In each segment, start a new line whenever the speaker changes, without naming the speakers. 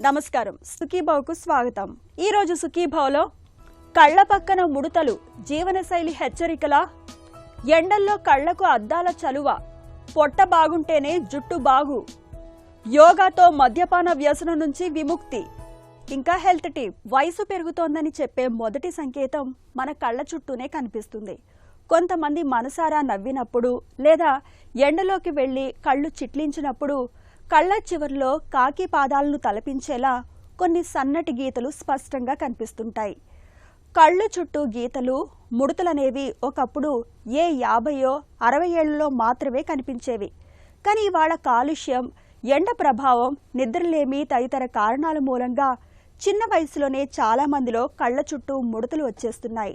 నమస్కారం, సుఖీభావ్కు స్వాగతం. ఈ రోజు సుఖీభావ్లో కళ్ళ పక్కన ముడతలు జీవనశైలి హెచ్చరికలా, ఎండల్లో కళ్లకు అద్దాల చలువ, పొట్ట బాగుంటేనే జుట్టు బాగు, యోగాతో మద్యపాన వ్యసనం నుంచి విముక్తి, ఇంకా హెల్త్ టిప్. వయసు పెరుగుతోందని చెప్పే మొదటి సంకేతం మన కళ్ళ చుట్టూనే కనిపిస్తుంది. కొంతమంది మనసారా నవ్వినప్పుడు లేదా ఎండలోకి వెళ్లి కళ్ళు చిట్లించినప్పుడు కళ్ళ చివర్లో కాకి పాదాలను తలపించేలా కొన్ని సన్నటి గీతలు స్పష్టంగా కనిపిస్తుంటాయి. కళ్ళు చుట్టూ గీతలు, ముడతలనేవి ఒకప్పుడు 50 60 ఏళ్లలో మాత్రమే కనిపించేవి. కానీ ఇవాళ కాలుష్యం, ఎండ ప్రభావం, నిద్రలేమి తదితర కారణాల మూలంగా చిన్న వయసులోనే చాలా మందిలో కళ్ళ చుట్టూ ముడతలు వచ్చేస్తున్నాయి.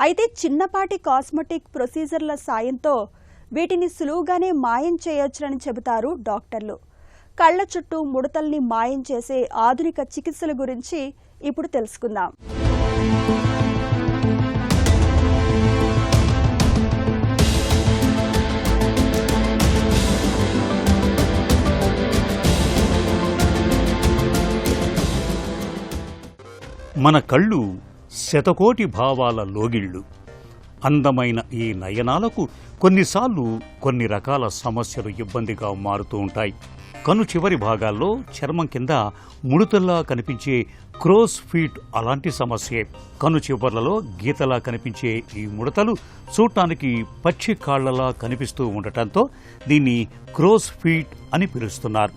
అయితే చిన్నపాటి కాస్మెటిక్ ప్రొసీజర్ల సాయంతో వీటిని సులువుగానే మాయం చేయొచ్చునని చెబుతారు డాక్టర్లు. కళ్ళ చుట్టూ ముడతల్ని మాయం చేసే ఆధునిక చికిత్సల గురించి ఇప్పుడు తెలుసుకుందాం.
మన కళ్ళు శతకోటి భావాల లోగిళ్ళు. అందమైన ఈ నయనాలకు కొన్నిసార్లు కొన్ని రకాల సమస్యలు ఇబ్బందిగా మారుతూ ఉంటాయి. కను చివరి భాగాల్లో చర్మం కింద ముడతల్లా కనిపించే క్రోస్ ఫీట్ అలాంటి సమస్యే. కను చివర్లలో గీతలా కనిపించే ఈ ముడతలు చూడటానికి పక్షి కాళ్లలా కనిపిస్తూ ఉండటంతో దీన్ని క్రోస్ ఫీట్ అని పిలుస్తున్నారు.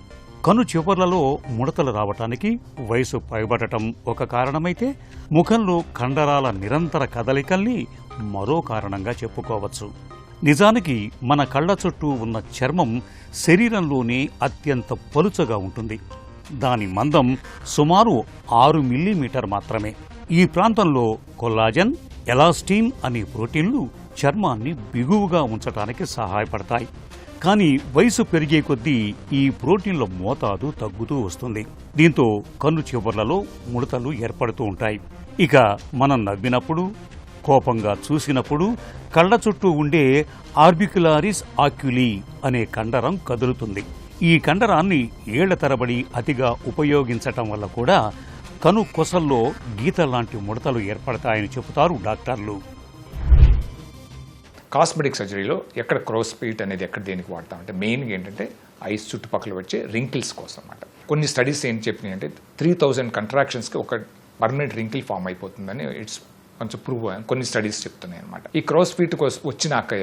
కను చివర్లలో ముడతలు రావటానికి వయసు పైబడటం ఒక కారణమైతే, ముఖంలో కండరాల నిరంతర కదలికల్ని మరో కారణంగా చెప్పుకోవచ్చు. నిజానికి మన కళ్ల చుట్టూ ఉన్న చర్మం శరీరంలోనే అత్యంత పలుచగా ఉంటుంది. దాని మందం సుమారు 6 మిల్లీమీటర్ మాత్రమే. ఈ ప్రాంతంలో కొల్లాజన్, ఎలాస్టిన్ అనే ప్రోటీన్లు చర్మాన్ని బిగువుగా ఉంచడానికి సహాయపడతాయి. కానీ వయసు పెరిగే కొద్దీ ఈ ప్రోటీన్ల మోతాదు తగ్గుతూ వస్తుంది. దీంతో కన్ను చివర్లలో ముడతలు ఏర్పడుతూ ఉంటాయి. ఇక మనం నవ్వినప్పుడు, కోపంగా చూసినప్పుడు కళ్ల చుట్టూ ఉండే ఆర్బిక్యులారిస్ ఆక్యులి అనే కండరం కదులుతుంది. ఈ కండరాన్ని ఏళ్ల తరబడి అతిగా ఉపయోగించటం వల్ల కూడా కను కొసల్లో గీతలాంటి ముడతలు ఏర్పడతాయని చెబుతారు డాక్టర్లు.
కాస్మెటిక్ సర్జరీలో ఎక్కడ క్రోస్ ఫీట్ అనేది ఎక్కడ దేనికి వాడతామంటే మెయిన్గా ఏంటంటే ఐస్ చుట్టుపక్కల వచ్చే రింకిల్స్ కోసం అన్నమాట. కొన్ని స్టడీస్ ఏం చెప్పినాయి అంటే 3000 కంట్రాక్షన్స్కి ఒక పర్మనెంట్ రింకిల్ ఫామ్ అయిపోతుందని ఇట్స్ కొంచెం ప్రూవ్ కొన్ని స్టడీస్ చెప్తున్నాయి అనమాట. ఈ క్రాస్ ఫీట్ వచ్చినాక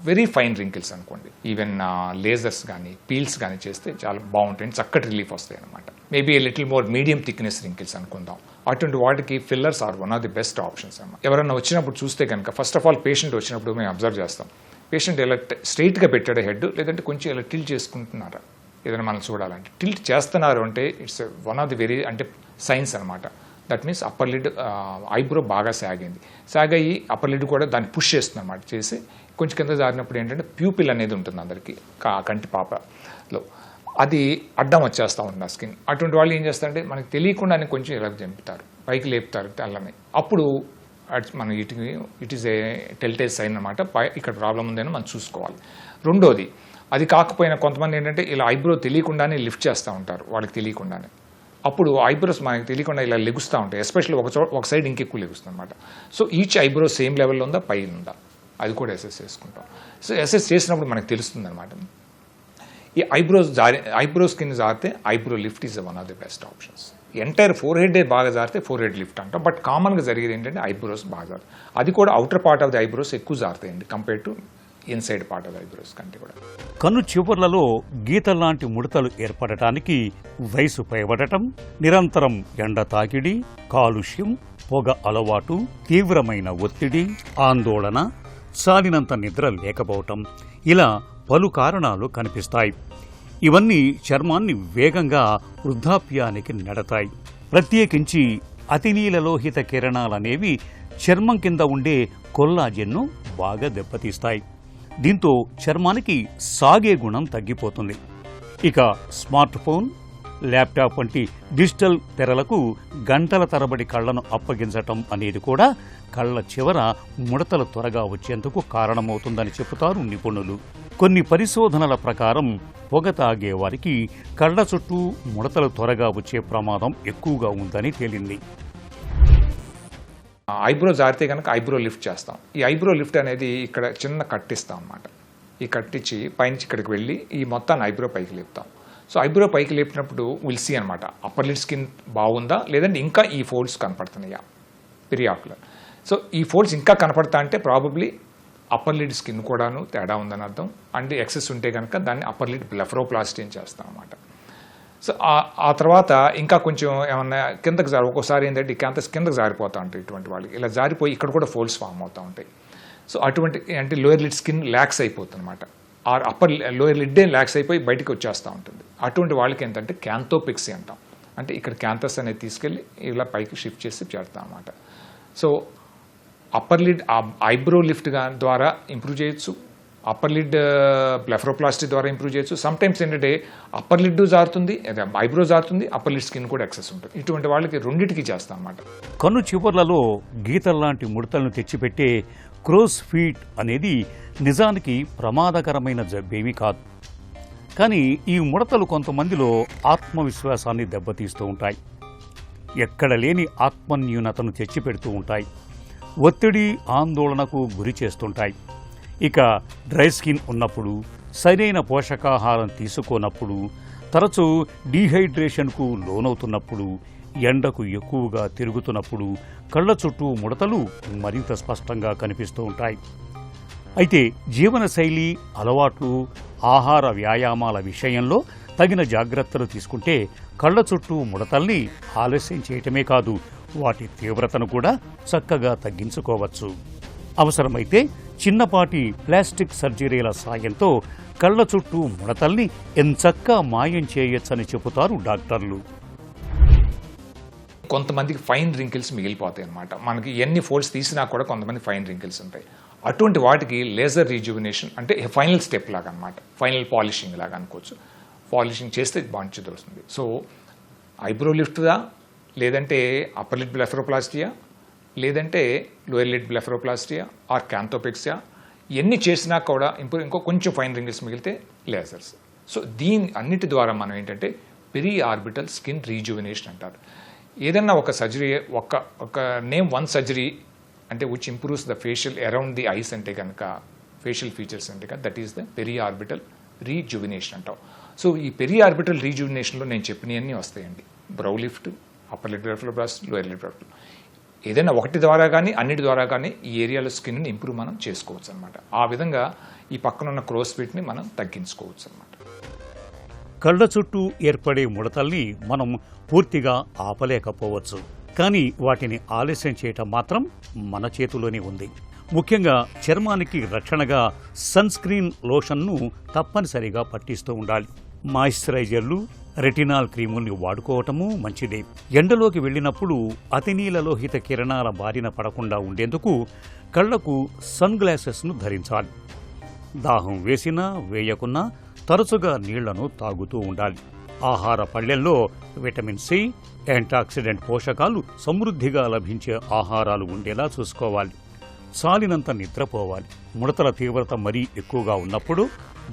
వెరీ ఫైన్ రింకిల్స్ అనుకోండి, ఈవెన్ లేజర్స్ కానీ పీల్స్ కానీ చేస్తే చాలా బాగుంటాయి, చక్కటి రిలీఫ్ వస్తాయి అనమాట. Maybe little more medium thickness wrinkles అనుకుందాం. అటువంటి వాటికి fillers are one of the best options అన్నమాట. ఎవరైనా వచ్చినప్పుడు చూస్తే కనుక ఫస్ట్ ఆఫ్ ఆల్ పేషెంట్ వచ్చినప్పుడు మేము అబ్జర్వ్ చేస్తాం, పేషెంట్ ఎలా స్ట్రైట్గా పెట్టాడు హెడ్, లేదంటే కొంచెం ఇలా టిల్ట్ చేసుకుంటున్నారా, ఏదైనా మనం చూడాలంటే టిల్ట్ చేస్తున్నారు అంటే it's one of the very అంటే సైన్స్ అనమాట. That means upper lid eyebrow బాగా సాగ్ అయ్యి అప్పర్ లిడ్ కూడా దాన్ని పుష్ చేస్తుంది అనమాట. చేసి కొంచెం కింద జారినప్పుడు ఏంటంటే ప్యూపిల్ అనేది ఉంటుంది అందరికీ కంటి పాపలో, అది అడ్డం వచ్చేస్తూ ఉంటుంది ఆ స్కిన్. అటువంటి వాళ్ళు ఏం చేస్తారంటే మనకి తెలియకుండానే కొంచెం ఇలా చంపుతారు, పైకి లేపుతారు తెల్లని. అప్పుడు మనం ఇట్ ఈస్ ఏ టెల్టేజ్ సైన్ అనమాట, ఇక్కడ ప్రాబ్లం ఉందని మనం చూసుకోవాలి. రెండోది, అది కాకపోయినా కొంతమంది ఏంటంటే ఇలా ఐబ్రో తెలియకుండానే లిఫ్ట్ చేస్తూ ఉంటారు, వాళ్ళకి తెలియకుండానే. అప్పుడు ఐబ్రోస్ మనకి తెలియకుండా ఇలా లెగుస్తూ ఉంటాయి, ఎస్పెషల్లీ ఒక సైడ్ ఇంకెక్కువ లెగుస్తుంది అనమాట. సో ఈచ్ ఐబ్రో సేమ్ లెవెల్లో ఉందా, పైన ఉందా, అది కూడా అసెస్ చేసుకుంటాం. సో అసెస్ చేసినప్పుడు మనకు తెలుస్తుంది అనమాట. ఈ ఐబ్రోస్ కింద జారితే eyebrow lift is one of the best options. Entire forehead బాగా జారితే ఫోర్ హెడ్ లిఫ్ట్ అంటాం. బట్ కామన్గా జరిగేది ఏంటంటే ఐబ్రోస్ బాగా జారుతాయి. అది కూడా outer part of the eyebrows ఎక్కువ జారుతాయండి compare to inside part of the eyebrows కంటే కూడా.
కన్ను చివర్లలో గీతల్లాంటి ముడతలు ఏర్పడటానికి వయసు పైబడటం, నిరంతరం ఎండ తాకిడి, కాలుష్యం, పొగ అలవాటు, తీవ్రమైన ఒత్తిడి, ఆందోళన, సాలినంత నిద్ర లేకపోవటం, ఇలా పలు కారణాలు కనిపిస్తాయి. ఇవన్నీ చర్మాన్ని వేగంగా వృద్ధాప్యానికి నెడతాయి. ప్రత్యేకించి అతినీలలోహిత కిరణాలనేవి చర్మం కింద ఉండే కొల్లాజెన్ను బాగా దెబ్బతీస్తాయి. దీంతో చర్మానికి సాగే గుణం తగ్గిపోతుంది. ఇక స్మార్ట్ ఫోన్, ల్యాప్టాప్ వంటి డిజిటల్ తెరలకు గంటల తరబడి కళ్లను అప్పగించటం అనేది కూడా కళ్ల చివర ముడతలు త్వరగా వచ్చేందుకు కారణమవుతుందని చెబుతారు నిపుణులు. కొన్ని పరిశోధనల ప్రకారం పొగ తాగే వారికి కళ్ళ చుట్టూ ముడతలు త్వరగా వచ్చే ప్రమాదం ఎక్కువగా ఉందని తేలింది.
ఐబ్రో జారితే కనుక ఐబ్రో లిఫ్ట్ చేస్తాం. ఈ ఐబ్రో లిఫ్ట్ అనేది ఇక్కడ చిన్న కట్టిస్తాం అన్నమాట. ఈ కట్టించి పైనుంచి ఇక్కడికి వెళ్ళి ఈ మొత్తాన్ని ఐబ్రో పైకి లేపుతాం. సో ఐబ్రో పైకి లేపినప్పుడు విల్ సీ అనమాట అప్పర్ లిడ్ స్కిన్ బాగుందా, లేదంటే ఇంకా ఈ ఫోల్డ్స్ కనపడుతున్నాయా పెరియాక్యులర్. సో ఈ ఫోల్డ్స్ ఇంకా కనపడతా అంటే ప్రాబబ్లీ అప్పర్ లిడ్ స్కిన్ కూడాను తేడా ఉందని అర్థం. అండ్ ఎక్సెస్ ఉంటే కనుక దాన్ని అప్పర్ లిడ్ బ్లెఫరోప్లాస్టీ అని చేస్తాం అన్నమాట. సో ఆ తర్వాత ఇంకా కొంచెం ఏమన్నా కిందకి ఒక్కోసారి ఏంటంటే ఈ క్యాంపస్ కిందకి జారిపోతూ ఉంటాయి. ఇటువంటి వాళ్ళకి ఇలా జారిపోయి ఇక్కడ కూడా ఫోల్డ్స్ ఫామ్ అవుతూ ఉంటాయి. సో అటువంటి అంటే లోయర్ లిడ్ స్కిన్ ల్యాక్స్ అయిపోతుంది అనమాట. ఆ అప్పర్ లోయర్ లిడ్డే ల్యాక్స్ అయిపోయి బయటికి వచ్చేస్తూ ఉంటుంది. అటువంటి వాళ్ళకి ఏంటంటే క్యాంతోపెక్సీ అంటాం. అంటే ఇక్కడ క్యాంథస్ అనేది తీసుకెళ్ళి ఇలా పైకి షిఫ్ట్ చేసి చేస్తాం అన్నమాట. So upper lid eyebrow lift ద్వారా ఇంప్రూవ్ చేయొచ్చు, అప్పర్ లిడ్ బ్లెఫరోప్లాస్టీ ద్వారా ఇంప్రూవ్ చేయొచ్చు. సమ్టైమ్స్ ఏంటంటే అప్పర్ లిడ్ జారుతుంది, ఐబ్రో జారుతుంది, అప్పర్ లిడ్ స్కిన్ కూడా ఎక్సెస్ ఉంటుంది. ఇటువంటి వాళ్ళకి రెండింటికి చేస్తాం అన్నమాట.
కన్ను చివర్లలో గీతల్లాంటి ముడతలను తెచ్చిపెట్టే క్రోస్ ఫీట్ అనేది నిజానికి ప్రమాదకరమైన జబ్బేమీ కాదు. కానీ ఈ ముడతలు కొంతమందిలో ఆత్మవిశ్వాసాన్ని దెబ్బతీస్తూ ఉంటాయి. ఎక్కడ లేని ఆత్మన్యూనతను తెచ్చిపెడుతూ ఉంటాయి. ఒత్తిడి, ఆందోళనకు గురి చేస్తుంటాయి. ఇక డ్రై స్కిన్ ఉన్నప్పుడు, సరైన పోషకాహారం తీసుకోనప్పుడు, తరచూ డీహైడ్రేషన్కు లోనవుతున్నప్పుడు, ఎండకు ఎక్కువగా తిరుగుతున్నప్పుడు కళ్ళ చుట్టూ ముడతలు మరింత స్పష్టంగా కనిపిస్తూ ఉంటాయి. అయితే జీవనశైలి, అలవాట్లు, ఆహార వ్యాయామాల విషయంలో తగిన జాగ్రత్తలు తీసుకుంటే కళ్ళ చుట్టూ ముడతల్ని ఆలస్యం చేయటమే కాదు, వాటి తీవ్రతను కూడా చక్కగా తగ్గించుకోవచ్చు. అవసరమైతే చిన్నపాటి ప్లాస్టిక్ సర్జరీల సాయంతో కళ్ళ చుట్టూ ముడతల్ని ఎంచక్కా మాయం చేయొచ్చని చెబుతారు డాక్టర్లు.
కొంతమందికి ఫైన్ రింకిల్స్ మిగిలిపోతాయి అన్నమాట. మనకి ఎన్ని ఫోల్డ్స్ తీసినా కూడా కొంతమంది ఫైన్ రింకిల్స్ ఉంటాయి. అటువంటి వాటికి లేజర్ రీజువినేషన్ అంటే ఫైనల్ స్టెప్ లాగా అనమాట, ఫైనల్ పాలిషింగ్ లాగా అనుకోవచ్చు. పాలిషింగ్ చేస్తే మంచిది వస్తుంది. సో ఐబ్రో లిఫ్ట్దా, లేదంటే అప్పర్ లిడ్ బ్లెఫరోప్లాస్టియా, లేదంటే లోయర్ లిడ్ బ్లెఫరోప్లాస్టియా ఆర్ క్యాంతోపెక్సియా, ఎన్ని చేసినా కూడా ఇంకో కొంచెం ఫైన్ రింగిల్స్ మిగిలితే లేజర్స్. సో దీని అన్నిటి ద్వారా మనం ఏంటంటే పెరి ఆర్బిటల్ స్కిన్ రీజువినేషన్ అంటారు. ఏదన్నా ఒక సర్జరీ, ఒక నేమ్ వన్ సర్జరీ అంటే which improves the facial around the eyes అంటే కనుక, ఫేషియల్ ఫీచర్స్ అంటే కనుక, that is the peri orbital rejuvenation అంటాం. సో ఈ పెరి ఆర్బిటల్ రీజువినేషన్లో నేను చెప్పినవన్నీ వస్తాయండి. Brow lift, upper lid blepharoplasty, lower lid blepharoplasty, ఏదైనా ఒకటి ద్వారా కానీ అన్నిటి ద్వారా కానీ ఈ ఏరియాలో స్కిన్ని ఇంప్రూవ్ మనం చేసుకోవచ్చు అనమాట. ఆ విధంగా ఈ పక్కనున్న క్రోస్ ఫీట్ని మనం తగ్గించుకోవచ్చు అనమాట.
కళ్ళ చుట్టూ ఏర్పడే ముడతల్ని మనం పూర్తిగా ఆపలేకపోవచ్చు, కానీ వాటిని ఆలస్యం చేయటం మాత్రం మన చేతిలోనే ఉంది. ముఖ్యంగా చర్మానికి రక్షణగా సన్ స్క్రీన్ లోషన్ను తప్పనిసరిగా పట్టిస్తూ ఉండాలి. మాయిశ్చరైజర్లు, రెటినాల్ క్రీముల్ని వాడుకోవటము మంచిదే. ఎండలోకి వెళ్ళినప్పుడు అతినీలలోహిత కిరణాల బారిన పడకుండా ఉండేందుకు కళ్లకు సన్ గ్లాసెస్ను ధరించాలి. దాహం వేసినా వేయకున్నా తరచుగా నీళ్లను తాగుతూ ఉండాలి. ఆహార పళ్లెల్లో విటమిన్ సి, యాంటాక్సిడెంట్ పోషకాలు సమృద్ధిగా లభించే ఆహారాలు ఉండేలా చూసుకోవాలి. చాలినంత నిద్రపోవాలి. ముడతల తీవ్రత మరీ ఎక్కువగా ఉన్నప్పుడు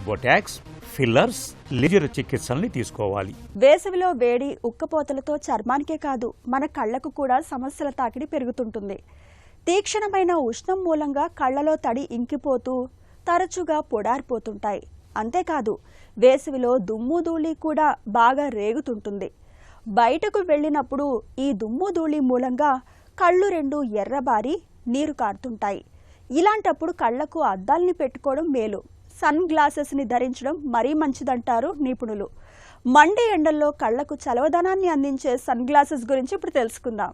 బొటాక్స్, ఫిల్లర్స్, లేజర్ చికిత్సల్ని తీసుకోవాలి.
వేసవిలో వేడి, ఉక్కపోతలతో చర్మానికే కాదు మన కళ్లకు కూడా సమస్యల తాకిడి పెరుగుతుంటుంది. తీక్షణమైన ఉష్ణం మూలంగా కళ్లలో తడి ఇంకిపోతూ తరచుగా పొడారిపోతుంటాయి. అంతేకాదు వేసవిలో దుమ్ము ధూళి కూడా బాగా రేగుతుంటుంది. బయటకు వెళ్ళినప్పుడు ఈ దుమ్ము ధూళి మూలంగా కళ్ళు రెండు ఎర్రబారి నీరు కారుతుంటాయి. ఇలాంటప్పుడు కళ్లకు అద్దాల్ని పెట్టుకోవడం మేలు. సన్ గ్లాసెస్ని ధరించడం మరీ మంచిదంటారు నిపుణులు. మండే ఎండల్లో కళ్లకు చలవదనాన్ని అందించే సన్ గ్లాసెస్ గురించి ఇప్పుడు తెలుసుకుందాం.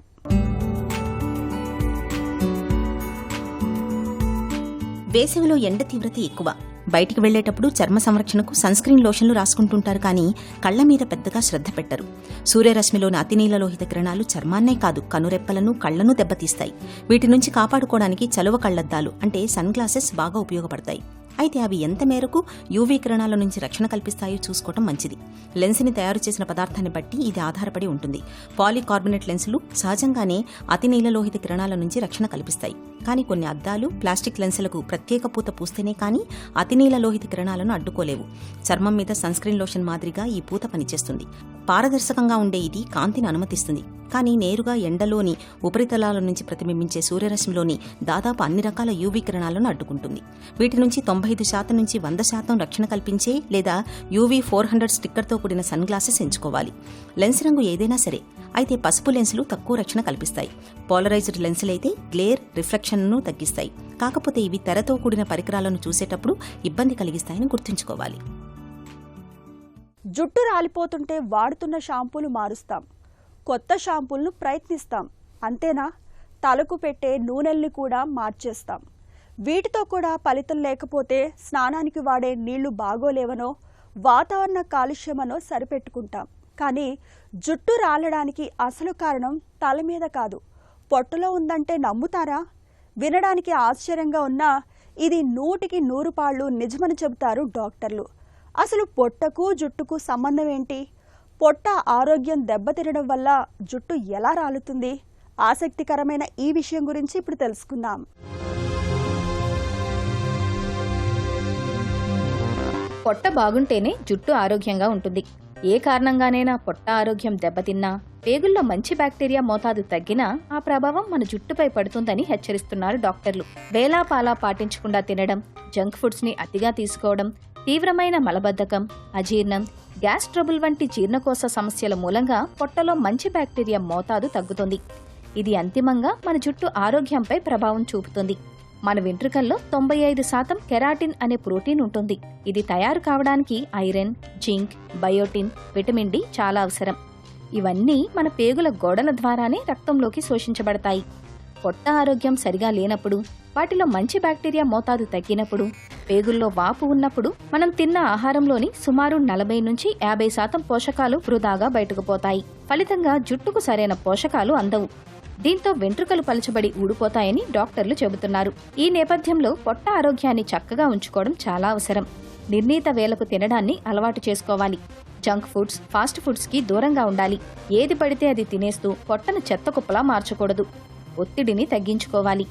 వేసవిలో ఎండ తీవ్రత ఎక్కువ. బయటికి వెళ్లేటప్పుడు చర్మ సంరక్షణకు సన్ స్క్రీన్ లోషన్లు రాసుకుంటుంటారు, కానీ కళ్ల మీద పెద్దగా శ్రద్ధ పెట్టరు. సూర్యరశ్మిలోని అతినీలలోహిత కిరణాలు చర్మాన్నే కాదు కనురెప్పలను, కళ్లను దెబ్బతీస్తాయి. వీటి నుంచి కాపాడుకోవడానికి చలువ కళ్లద్దాలు అంటే సన్ గ్లాసెస్ బాగా ఉపయోగపడతాయి. అయితే అవి ఎంత మేరకు యూవీ కిరణాల నుంచి రక్షణ కల్పిస్తాయో చూసుకోవటం మంచిది. లెన్స్ని తయారు చేసిన పదార్థాన్ని బట్టి ఇది ఆధారపడి ఉంటుంది. పాలీకార్బోనేట్ లెన్సులు సహజంగానే అతి నీలలోహిత కిరణాల నుంచి రక్షణ కల్పిస్తాయి. కానీ కొన్ని అద్దాలు, ప్లాస్టిక్ లెన్సులకు ప్రత్యేక పూత పూస్తేనే కానీ అతి నీలలోహిత కిరణాలను అడ్డుకోలేవు. చర్మం మీద సన్స్క్రీన్ లోషన్ మాదిరిగా ఈ పూత పనిచేస్తుంది. పారదర్శకంగా ఉండే ఇది కాంతిని అనుమతిస్తుంది. కానీ నేరుగా ఎండలోని ఉపరితలాల నుంచి ప్రతిబింబించే సూర్యరశ్మిలోని దాదాపు అన్ని రకాల యూవీ కిరణాలను అడ్డుకుంటుంది. వీటి నుంచి 95% నుంచి 100% రక్షణ కల్పించే లేదా యూవీ 400 స్టిక్కర్తో కూడిన సన్ గ్లాసెస్ ఎంచుకోవాలి. లెన్స్ రంగు ఏదైనా సరే. అయితే పసుపు లెన్సులు తక్కువ రక్షణ కల్పిస్తాయి. పోలరైజ్డ్ లెన్సులైతే గ్లేర్, రిఫ్లెక్షన్ను తగ్గిస్తాయి. కాకపోతే ఇవి తెరతో కూడిన పరికరాలను చూసేటప్పుడు ఇబ్బంది కలిగిస్తాయని గుర్తుంచుకోవాలి.
జుట్టు రాలిపోతుంటే వాడుతున్న షాంపూలు మారుస్తాం, కొత్త షాంపూలను ప్రయత్నిస్తాం. అంతేనా? తలకు పెట్టే నూనెల్ని కూడా మార్చేస్తాం. వీటితో కూడా ఫలితం లేకపోతే స్నానానికి వాడే నీళ్లు బాగోలేవనో వాతావరణ కాలుష్యమనో సరిపెట్టుకుంటాం. కానీ జుట్టు రాలడానికి అసలు కారణం తల మీద కాదు, పొట్టలో ఉందంటే నమ్ముతారా? వినడానికి ఆశ్చర్యంగా ఉన్నా ఇది 100కి 100 పాళ్ళు నిజమని చెబుతారు డాక్టర్లు. అసలు పొట్టకు జుట్టుకు సంబంధం ఏంటి? పొట్ట ఆరోగ్యం దెబ్బతినడం వల్ల జుట్టు ఎలా రాలుతుంది? ఆసక్తికరమైన ఈ విషయం గురించి ఇప్పుడు తెలుసుకుందాం.
పొట్ట బాగుంటేనే జుట్టు ఆరోగ్యంగా ఉంటుంది. ఏ కారణంగానైనా పొట్ట ఆరోగ్యం దెబ్బతిన్నా, పేగుల్లో మంచి బ్యాక్టీరియా మోతాదు తగ్గినా ఆ ప్రభావం మన జుట్టుపై పడుతుందని హెచ్చరిస్తున్నారు డాక్టర్లు. వేలాపాలా పాటించకుండా తినడం, జంక్ ఫుడ్స్ ని అతిగా తీసుకోవడం, తీవ్రమైన మలబద్ధకం, అజీర్ణం, గ్యాస్ ట్రబుల్ వంటి జీర్ణకోశ సమస్యల మూలంగా పొట్టలో మంచి బ్యాక్టీరియా మోతాదు తగ్గుతుంది. ఇది అంతిమంగా మన జుట్టు ఆరోగ్యంపై ప్రభావం చూపుతుంది. మన వెంట్రుకల్లో 95% కెరాటిన్ అనే ప్రోటీన్ ఉంటుంది. ఇది తయారు కావడానికి iron, zinc, biotin, vitamin D చాలా అవసరం. ఇవన్నీ మన పేగుల గోడల ద్వారానే రక్తంలోకి శోషించబడతాయి. పొట్ట ఆరోగ్యం సరిగా లేనప్పుడు, వాటిలో మంచి బ్యాక్టీరియా మోతాదు తగ్గినప్పుడు, పేగుల్లో వాపు ఉన్నప్పుడు మనం తిన్న ఆహారంలోని సుమారు 40 నుంచి 50% పోషకాలు వృధాగా బయటకు పోతాయి. ఫలితంగా జుట్టుకు సరైన పోషకాలు అందవు. దీంతో వెంట్రుకలు పలచబడి ఊడిపోతాయని డాక్టర్లు చెబుతున్నారు. ఈ నేపథ్యంలో పొట్ట ఆరోగ్యాన్ని చక్కగా ఉంచుకోవడం చాలా అవసరం. నిర్ణీత వేళకు తినడాన్ని అలవాటు చేసుకోవాలి. జంక్ ఫుడ్స్, ఫాస్ట్ ఫుడ్స్ కి దూరంగా ఉండాలి. ఏది పడితే అది తినేస్తూ పొట్టను చెత్త కుప్పలా మార్చకూడదు. ఒత్తిడిని తగ్గించుకోవాలి.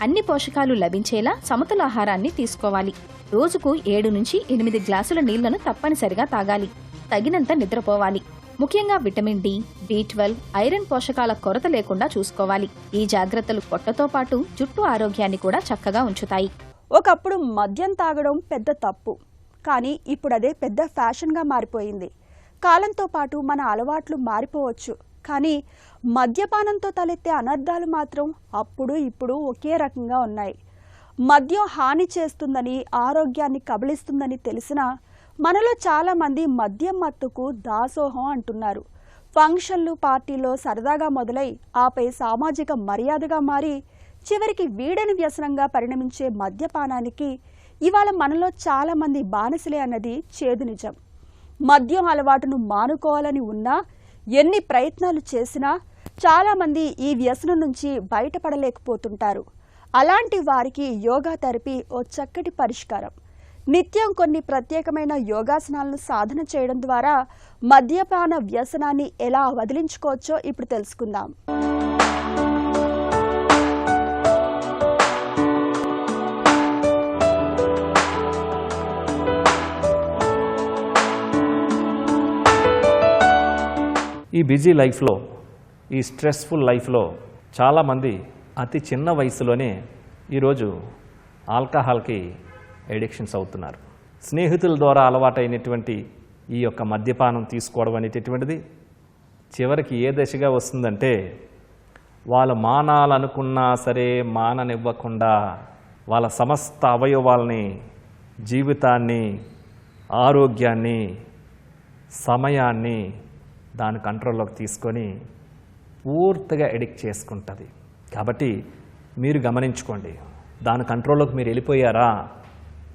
అన్ని పోషకాలు లభించేలా సమతుల ఆహారాన్ని తీసుకోవాలి. రోజుకు 7 నుంచి 8 గ్లాసుల నీళ్లను తప్పనిసరిగా తాగాలి. తగినంత నిద్రపోవాలి. ముఖ్యంగా విటమిన్ డి, B12, ఐరన్ పోషకాల కొరత లేకుండా చూసుకోవాలి. ఈ జాగ్రత్తలు పొట్టతో పాటు జుట్టు ఆరోగ్యాన్ని కూడా చక్కగా ఉంచుతాయి.
ఒకప్పుడు మద్యం తాగడం పెద్ద తప్పు, కానీ ఇప్పుడు అదే పెద్ద ఫ్యాషన్గా మారిపోయింది. కాలంతో పాటు మన అలవాట్లు మారిపోవచ్చు, కానీ మద్యపానంతో తలెత్తే అనర్థాలు మాత్రం అప్పుడు ఇప్పుడు ఒకే రకంగా ఉన్నాయి. మద్యం హాని చేస్తుందని, ఆరోగ్యాన్ని కబళిస్తుందని తెలిసినా మనలో చాలామంది మద్యం మత్తుకు దాసోహం అంటున్నారు. ఫంక్షన్లు, పార్టీలో సరదాగా మొదలై ఆపై సామాజిక మర్యాదగా మారి చివరికి వీడని వ్యసనంగా పరిణమించే మద్యపానానికి ఇవాళ మనలో చాలామంది బానిసలే అన్నది చేదు నిజం. మద్యం అలవాటును మానుకోవాలని ఉన్నా, ఎన్ని ప్రయత్నాలు చేసినా చాలామంది ఈ వ్యసనం నుంచి బయటపడలేకపోతుంటారు. అలాంటి వారికి యోగా థెరపీ ఓ చక్కటి పరిష్కారం. నిత్యం కొన్ని ప్రత్యేకమైన యోగాసనాలను సాధన చేయడం ద్వారా మద్యపాన వ్యసనాన్ని ఎలా వదిలించుకోవచ్చో ఇప్పుడు తెలుసుకుందాం.
ఈ బిజీ లైఫ్లో, ఈ స్ట్రెస్ఫుల్ లైఫ్లో చాలామంది అతి చిన్న వయసులోనే ఈరోజు ఆల్కహాల్కి ఎడిక్షన్స్ అవుతున్నారు. స్నేహితుల ద్వారా అలవాటైనటువంటి ఈ యొక్క మద్యపానం తీసుకోవడం అనేటటువంటిది చివరికి ఏ దశగా వస్తుందంటే, వాళ్ళు మానాలనుకున్నా సరే మాననివ్వకుండా వాళ్ళ సమస్త అవయవాల్ని, జీవితాన్ని, ఆరోగ్యాన్ని, సమయాన్ని దాని కంట్రోల్లోకి తీసుకొని పూర్తిగా ఎడిక్ట్ చేసుకుంటుంది. కాబట్టి మీరు గమనించుకోండి, దాని కంట్రోల్లోకి మీరు వెళ్ళిపోయారా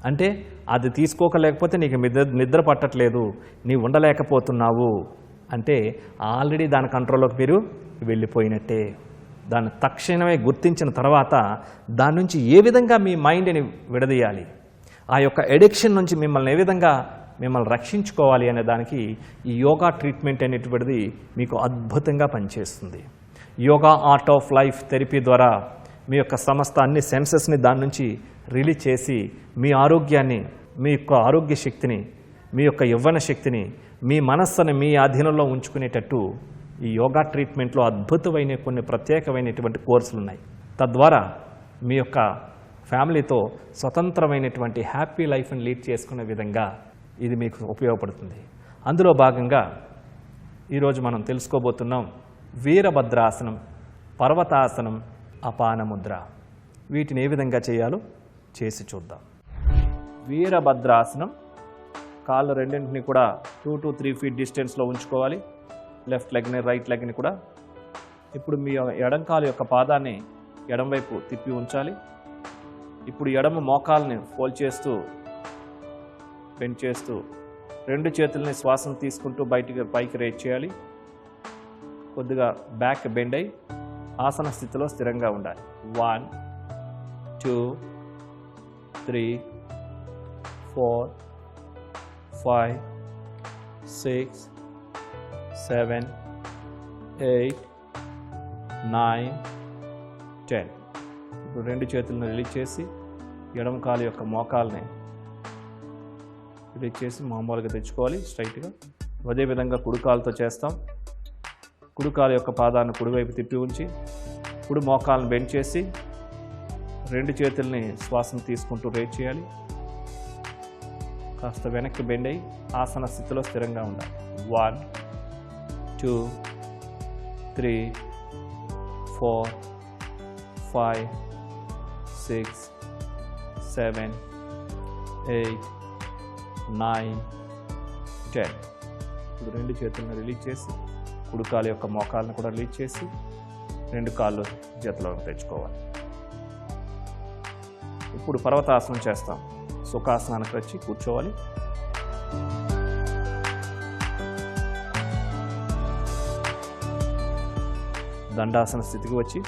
అంటే అది తీసుకోకలేకపోతే నీకు నిద్ర పట్టట్లేదు, నీవు ఉండలేకపోతున్నావు అంటే ఆల్రెడీ దాని కంట్రోల్లోకి మీరు వెళ్ళిపోయినట్టే. దాన్ని తక్షణమే గుర్తించిన తర్వాత దాని నుంచి ఏ విధంగా మీ మైండ్ని విడదీయాలి, ఆ యొక్క ఎడిక్షన్ నుంచి మిమ్మల్ని ఏ విధంగా మిమ్మల్ని రక్షించుకోవాలి అనే దానికి ఈ యోగా ట్రీట్మెంట్ అనేటువంటిది మీకు అద్భుతంగా పనిచేస్తుంది. Yoga art of life therapy ద్వారా మీ యొక్క సమస్త అన్ని సెన్సెస్ని దాని నుంచి రిలీజ్ చేసి మీ ఆరోగ్యాన్ని, మీ యొక్క ఆరోగ్య శక్తిని, మీ యొక్క యవ్వన శక్తిని, మీ మనస్సుని మీ ఆధీనంలో ఉంచుకునేటట్టు ఈ యోగా ట్రీట్మెంట్లో అద్భుతమైన కొన్ని ప్రత్యేకమైనటువంటి కోర్సులు ఉన్నాయి. తద్వారా మీ యొక్క ఫ్యామిలీతో స్వతంత్రమైనటువంటి హ్యాపీ లైఫ్ని లీడ్ చేసుకునే విధంగా ఇది మీకు ఉపయోగపడుతుంది. అందులో భాగంగా ఈరోజు మనం తెలుసుకోబోతున్నాం వీరభద్రాసనం, పర్వతాసనం, అపానముద్ర. వీటిని ఏ విధంగా చేయాలో చేసి చూద్దాం. వీరభద్రాసనం, కాళ్ళు రెండింటిని కూడా 2 to 3 feet డిస్టెన్స్లో ఉంచుకోవాలి. లెఫ్ట్ లెగ్ని, రైట్ లెగ్ని కూడా. ఇప్పుడు మీ ఎడం కాలు యొక్క పాదాన్ని ఎడం వైపు తిప్పి ఉంచాలి. ఇప్పుడు ఎడమ మోకాల్ని ఫోల్డ్ చేస్తూ, బెండ్ చేస్తూ, 2 చేతుల్ని శ్వాసను తీసుకుంటూ పైకి రేట్ చేయాలి. కొద్దిగా బ్యాక్ బెండ్ అయి ఆసన స్థితిలో స్థిరంగా ఉండాలి. 1 2 3 4 5 6 7 8 9 10. ఇప్పుడు 2 చేతులను రిలీజ్ చేసి ఎడమ కాలు యొక్క మోకాల్ని రిలీజ్ చేసి మామూలుగా తెచ్చుకోవాలి స్ట్రైట్గా. అదేవిధంగా కుడి కాలుతో చేస్తాం. కుడి కాలు యొక్క పాదాన్ని కుడివైపు తిప్పి ఉంచి కుడి మోకాలను బెండ్ చేసి 2 చేతుల్ని శ్వాసను తీసుకుంటూ రేట్ చేయాలి. కాస్త వెనక్కి బెండ్ అయ్యి ఆసన స్థితిలో స్థిరంగా ఉండాలి. 1 2 3 4 5 6 7 8 9 10. ఇప్పుడు 2 చేతులను రిలీజ్ చేసి కుడి కాలు యొక్క మోకాలను కూడా రిలీజ్ చేసి 2 కాళ్ళు జతలో తెచ్చుకోవాలి. ఇప్పుడు పర్వతాసనం చేస్తాం. సుఖాసనానికి వచ్చి కూర్చోవాలి. దండాసన స్థితికి వచ్చి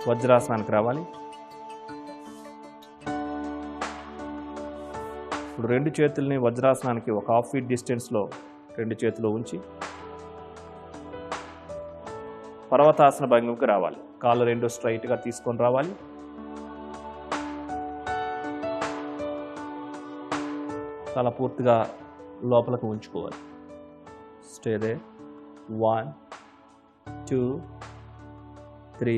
వజ్రాసనానికి రావాలి. ఇప్పుడు 2 చేతుల్ని వజ్రాసనానికి ఒక 1/2 feet డిస్టెన్స్లో 2 చేతులు ఉంచి పర్వతాసన భంగిమకి రావాలి. కాళ్ళు 2 స్ట్రైట్గా తీసుకొని రావాలి. తల పూర్తిగా లోపలకు ఉంచుకోవాలి. Stay they. 1 2 3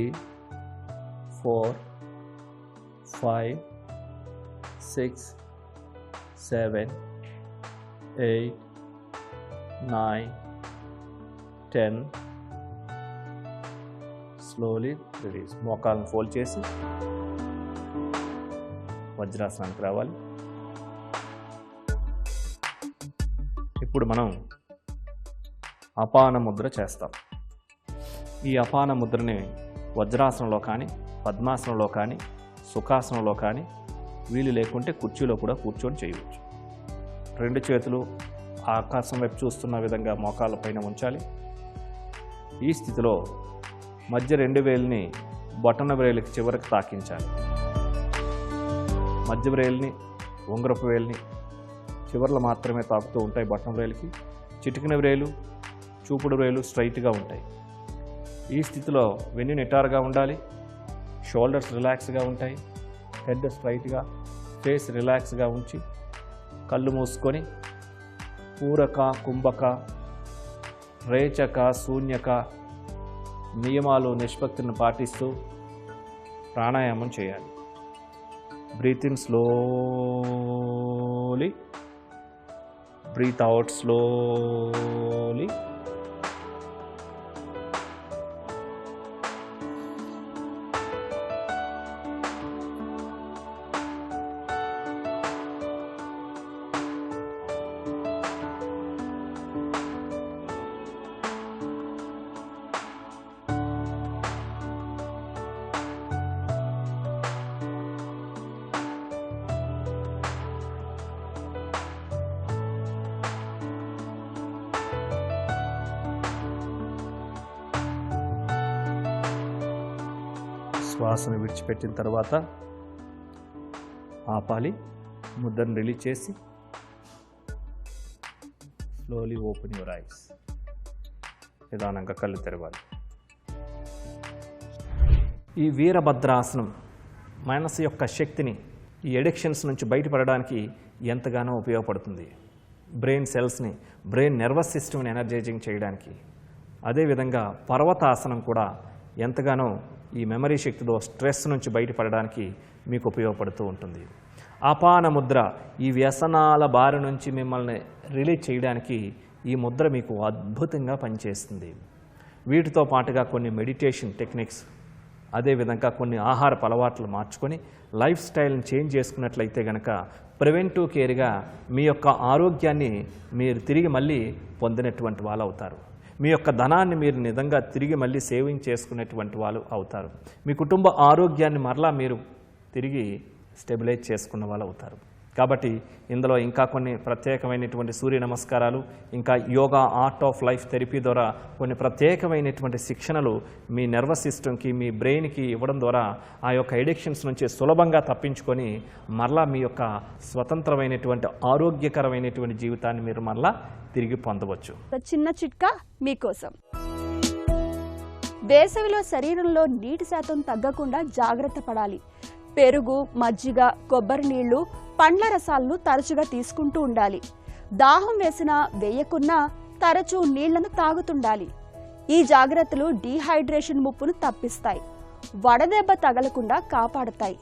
4 5 6 7 8 9 10. Slowly release. మోకాలను ఫోల్డ్ చేసి వజ్రాసనానికి రావాలి. ఇప్పుడు మనం అపాన ముద్ర చేస్తాం. ఈ అపాన ముద్రని వజ్రాసనంలో కానీ, పద్మాసనంలో కానీ, సుఖాసనంలో కానీ, వీలు లేకుంటే కుర్చీలో కూడా కూర్చొని చేయవచ్చు. 2 చేతులు ఆకాశం వైపు చూస్తున్న విధంగా మోకాళ్ళ పైన ఉంచాలి. ఈ స్థితిలో మధ్య 2 వేలుని బొటన వేలుకి చివరికి తాకించాలి. మధ్య వేలుని, ఉంగరపు వేలుని చివర్లు మాత్రమే తాకుతూ ఉంటాయి. బొటన వేలుకి చిటికిన వేలు, చూపుడు వేలు స్ట్రైట్గా ఉంటాయి. ఈ స్థితిలో వెన్ను నిటారుగా ఉండాలి. షోల్డర్స్ రిలాక్స్గా ఉంటాయి. హెడ్ స్ట్రైట్గా, ఫేస్ రిలాక్స్గా ఉంచి కళ్ళు మూసుకొని పూరక, కుంభక, రేచక, శూన్యక నియమాలు, నిష్పత్తిని పాటిస్తూ ప్రాణాయామం చేయాలి. Breathe in slowly, breathe out slowly. శ్వాసను విడిచిపెట్టిన తర్వాత ఆపాలి, ముద్రను రిలీజ్ చేసి స్లోలీ ఓపెన్ యువర్ ఐస్. నిదానంగా కళ్ళు తెరవాలి. ఈ వీరభద్రాసనం మనసు యొక్క శక్తిని ఈ ఎడిక్షన్స్ నుంచి బయటపడడానికి ఎంతగానో ఉపయోగపడుతుంది. బ్రెయిన్ సెల్స్ని, బ్రెయిన్ నర్వస్ సిస్టమ్ని ఎనర్జైజింగ్ చేయడానికి. అదేవిధంగా పర్వతాసనం కూడా ఎంతగానో ఈ మెమరీ శక్తితో స్ట్రెస్ నుంచి బయటపడడానికి మీకు ఉపయోగపడుతూ ఉంటుంది. అపాన ముద్ర ఈ వ్యసనాల బారి నుంచి మిమ్మల్ని రిలీజ్ చేయడానికి ఈ ముద్ర మీకు అద్భుతంగా పనిచేస్తుంది. వీటితో పాటుగా కొన్ని మెడిటేషన్ టెక్నిక్స్, అదేవిధంగా కొన్ని ఆహారపు అలవాట్లు మార్చుకొని లైఫ్ స్టైల్ని చేంజ్ చేసుకున్నట్లయితే కనుక ప్రివెంటివ్ కేర్గా మీ యొక్క ఆరోగ్యాన్ని మీరు తిరిగి మళ్ళీ పొందినటువంటి వాళ్ళు అవుతారు. మీ యొక్క ధనాన్ని మీరు నిజంగా తిరిగి మళ్ళీ సేవింగ్ చేసుకునేటువంటి వాళ్ళు అవుతారు. మీ కుటుంబ ఆరోగ్యాన్ని మరలా మీరు తిరిగి స్టెబిలైజ్ చేసుకున్న వాళ్ళు అవుతారు. కాబట్టి ఇందులో ఇంకా కొన్ని ప్రత్యేకమైనటువంటి సూర్య నమస్కారాలు, ఇంకా yoga art of life therapy ద్వారా కొన్ని ప్రత్యేకమైనటువంటి శిక్షణలు మీ నర్వస్ సిస్టమ్కి, మీ బ్రెయిన్కి ఇవ్వడం ద్వారా ఆ యొక్క ఎడిక్షన్స్ నుంచి సులభంగా తప్పించుకొని మరలా మీ యొక్క స్వతంత్రమైనటువంటి ఆరోగ్యకరమైనటువంటి జీవితాన్ని మీరు మరలా తిరిగి పొందవచ్చు.
చిన్న చిట్కా మీకోసం. వేసవిలో శరీరంలో నీటి శాతం తగ్గకుండా జాగ్రత్త పడాలి. పెరుగు, మజ్జిగ, కొబ్బరి నీళ్లు, పండ్ల రసాలను తరచుగా తీసుకుంటూ ఉండాలి. దాహం వేసినా వేయకున్నా తరచూ నీళ్లను తాగుతుండాలి. ఈ జాగ్రత్తలు డీహైడ్రేషన్ ముప్పును తప్పిస్తాయి, వడదెబ్బ తగలకుండా కాపాడతాయి.